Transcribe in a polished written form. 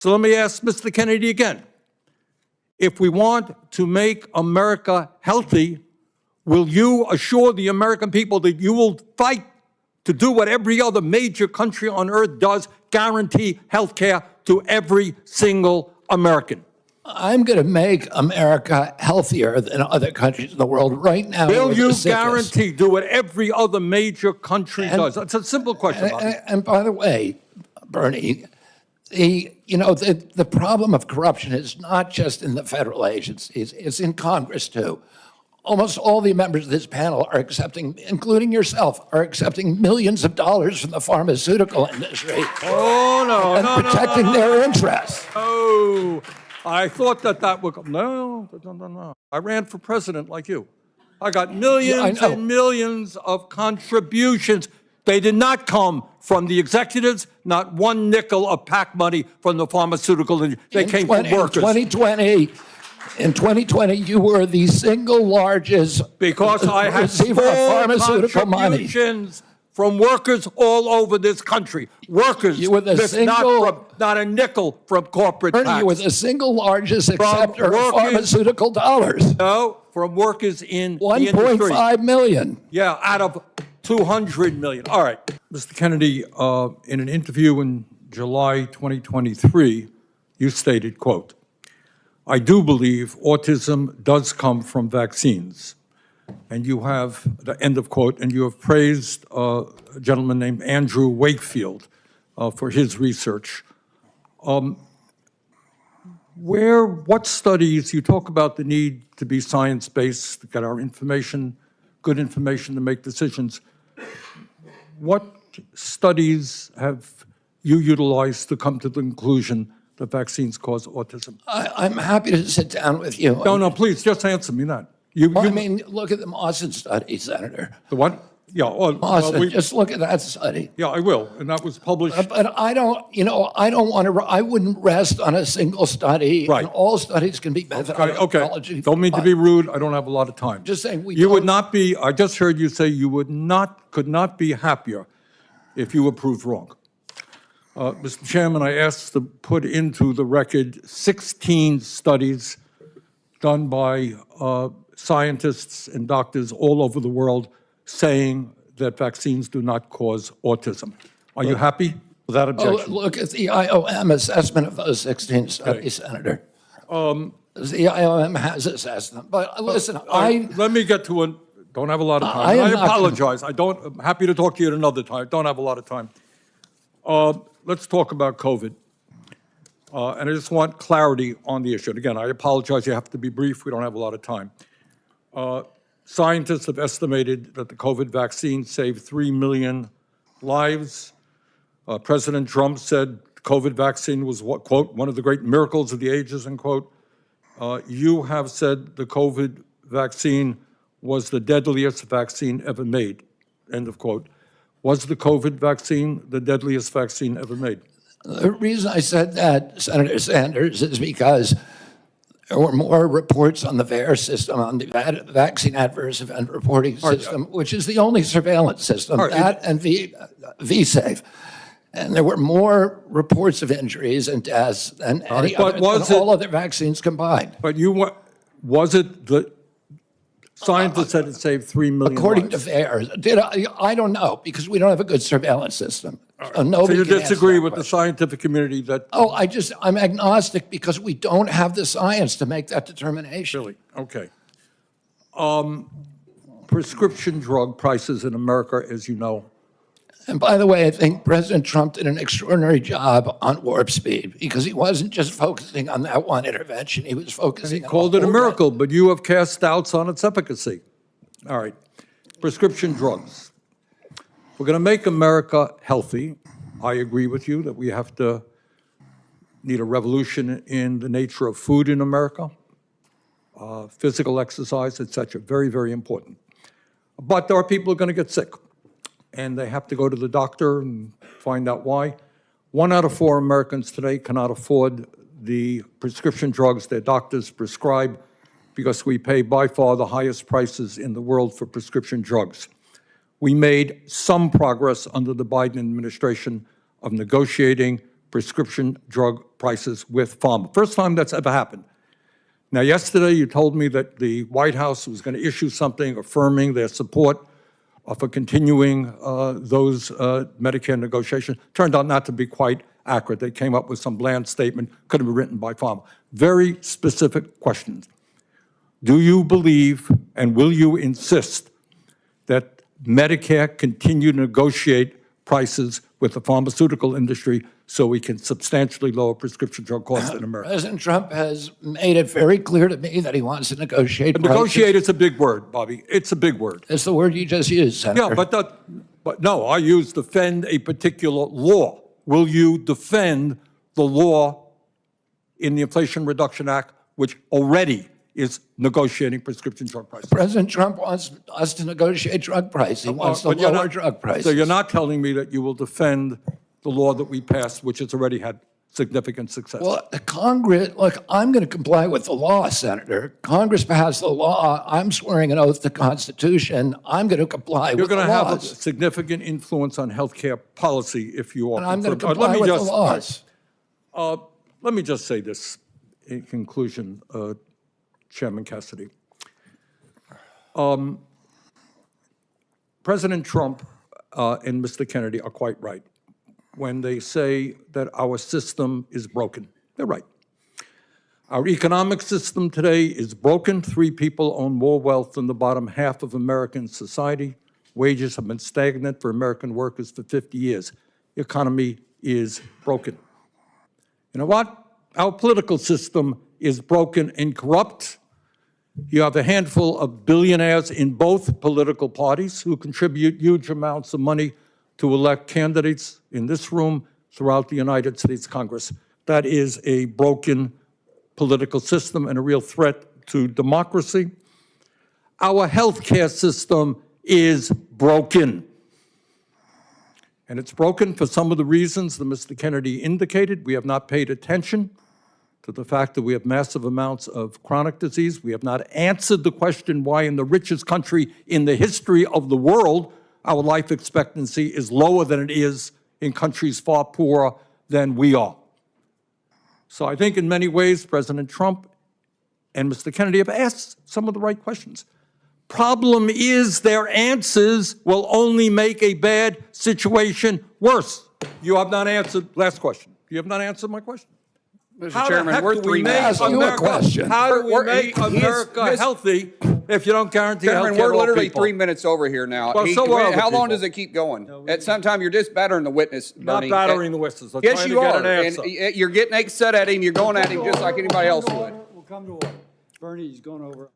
So let me ask Mr. Kennedy again. If we want to make America healthy, will you assure the American people that you will fight to do what every other major country on earth does, guarantee health care to every single American? I'm going to make America healthier than other countries in the world right now. Will you guarantee do what every other major country does? That's a simple question. And by the way, Bernie, the problem of corruption is not just in the federal agencies, it's in Congress too. Almost all the members of this panel are accepting, including yourself, are accepting millions of dollars from the pharmaceutical industry. Oh, no, and protecting their interests. Oh, I thought that would come. No. I ran for president like you. I got millions and millions of contributions. They did not come from the executives, not one nickel of PAC money from the pharmaceutical industry. They came from workers. In 2020, you were the single largest because I had receiver of pharmaceutical money from workers all over this country. Workers, you were the not a nickel from corporate Bernie, PACs. You were the single largest acceptor of pharmaceutical dollars. No, from workers in the industry. 1.5 million. Yeah, out of 200 million. All right. Mr. Kennedy, in an interview in July 2023, you stated, quote, "I do believe autism does come from vaccines." And you have, the end of quote, and you have praised a gentleman named Andrew Wakefield for his research. What studies, you talk about the need to be science-based, to get our information, good information to make decisions. What studies have you utilized to come to the conclusion that vaccines cause autism? I'm happy to sit down with you. No, please, just answer me that. I mean, look at the Mawson study, Senator. The what? Yeah. Mawson, just look at that study. Yeah, I will, and that was published. But I don't want to, I wouldn't rest on a single study. Right. And all studies can be better. Okay. Don't mean to be rude. I don't have a lot of time. Just saying you would not be, I just heard you say you could not be happier if you were proved wrong. Mr. Chairman, I asked to put into the record 16 studies done by scientists and doctors all over the world saying that vaccines do not cause autism. Are you happy with that objection? Look at the IOM assessment of those 16 studies, Senator. The IOM has assessed them. But listen, let me get to it. Don't have a lot of time. I apologize. I'm happy to talk to you at another time. Don't have a lot of time. Let's talk about COVID. And I just want clarity on the issue. And again, I apologize. You have to be brief. We don't have a lot of time. Scientists have estimated that the COVID vaccine saved 3 million lives. President Trump said the COVID vaccine was, quote, one of the great miracles of the ages, end quote. You have said the COVID vaccine was the deadliest vaccine ever made, end of quote. Was the COVID vaccine the deadliest vaccine ever made? The reason I said that, Senator Sanders, is because there were more reports on the VAERS system, on the Vaccine Adverse Event Reporting System, which is the only surveillance system, and VSafe. And there were more reports of injuries and deaths than all other vaccines combined. But was it the scientists said it saved 3 million According lives? to VAERS. I don't know, because we don't have a good surveillance system. So you disagree with the scientific community that... I'm agnostic because we don't have the science to make that determination. Really? Okay. Prescription drug prices in America, as you know. And by the way, I think President Trump did an extraordinary job on warp speed because he wasn't just focusing on that one intervention. He was focusing on... He called it a miracle, but you have cast doubts on its efficacy. All right. Prescription drugs. We're going to make America healthy. I agree with you that we need a revolution in the nature of food in America, physical exercise, etc. Very, very important. But there are people who are going to get sick, and they have to go to the doctor and find out why. 1 out of 4 Americans today cannot afford the prescription drugs their doctors prescribe because we pay by far the highest prices in the world for prescription drugs. We made some progress under the Biden administration of negotiating prescription drug prices with pharma. First time that's ever happened. Now, yesterday you told me that the White House was going to issue something affirming their support for continuing those Medicare negotiations. Turned out not to be quite accurate. They came up with some bland statement, could have been written by pharma. Very specific questions. Do you believe and will you insist that Medicare continue to negotiate prices with the pharmaceutical industry so we can substantially lower prescription drug costs in America? President Trump has made it very clear to me that he wants to negotiate But negotiate is a big word, Bobby. It's a big word. It's the word you just used, Senator. Yeah, but no, I use defend a particular law. Will you defend the law in the Inflation Reduction Act, which already is negotiating prescription drug prices? President Trump wants us to negotiate drug prices. He wants to But you're lower not- drug prices. So you're not telling me that you will defend the law that we passed, which has already had significant success? Well, Congress, look, I'm going to comply with the law, Senator. Congress passed the law. I'm swearing an oath to the Constitution. I'm going to comply You're with the going to have a laws. significant influence on healthcare policy if you are. And I'm going to confirmed. comply with the laws. Let me just say this in conclusion, Chairman Cassidy. President Trump and Mr. Kennedy are quite right when they say that our system is broken. They're right. Our economic system today is broken. 3 people own more wealth than the bottom half of American society. Wages have been stagnant for American workers for 50 years. The economy is broken. You know what? Our political system is broken and corrupt. You have a handful of billionaires in both political parties who contribute huge amounts of money to elect candidates in this room throughout the United States Congress. That is a broken political system and a real threat to democracy. Our healthcare system is broken. And it's broken for some of the reasons that Mr. Kennedy indicated. We have not paid attention to the fact that we have massive amounts of chronic disease. We have not answered the question why in the richest country in the history of the world, our life expectancy is lower than it is in countries far poorer than we are. So I think in many ways, President Trump and Mr. Kennedy have asked some of the right questions. Problem is their answers will only make a bad situation worse. You have not answered, last question. You have not answered my question. Mr. Chairman, we're 3 minutes. Ask you a question. How do we make America healthy if you don't guarantee health care Chairman, to we're all literally people? 3 minutes over here now. Well, so are other How long people. does it keep going? At some time, you're just battering the witness, Not Bernie. battering the witnesses. I'm Yes, trying you to get are. an And answer. you're getting upset at him. You're going at him just like anybody else would. We'll come to order. Bernie's going over.